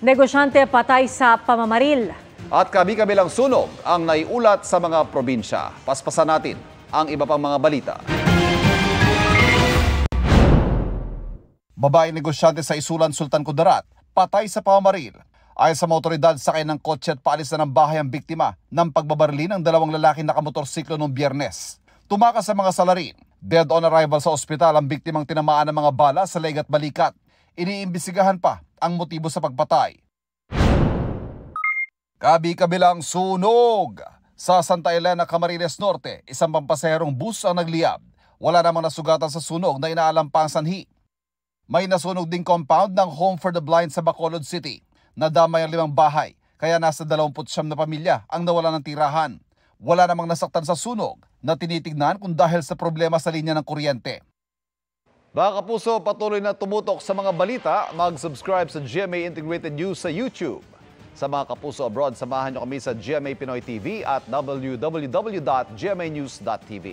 Negosyante patay sa pamamaril. At kabi-kabilang sunog ang naiulat sa mga probinsya. Paspasan natin ang iba pang mga balita. Babaeng negosyante sa Isulan, Sultan Kudarat, patay sa pamamaril. Ayon sa mga otoridad, sakay ng kotse at paalis na ng bahay ang biktima ng pagbabarili ng dalawang lalaking nakamotorsiklo noong Biyernes. Tumakas sa mga salarin. Dead on arrival sa ospital ang biktimang tinamaan ng mga bala sa leg at balikat. Iniimbestigahan pa ang motibo sa pagpatay. Kabi-kabilang sunog! Sa Santa Elena, Camarines Norte, isang pampasaherong bus ang nagliyab. Wala namang nasugatan sa sunog na inaalam pa ang sanhi. May nasunog ding compound ng Home for the Blind sa Bacolod City. Nadamay ang 5 bahay, kaya nasa 29 na pamilya ang nawala ng tirahan. Wala namang nasaktan sa sunog na tinitignan kung dahil sa problema sa linya ng kuryente. Mga kapuso, patuloy na tumutok sa mga balita. Mag-subscribe sa GMA Integrated News sa YouTube. Sa mga kapuso abroad, samahan niyo kami sa GMA Pinoy TV at www.gmanews.tv.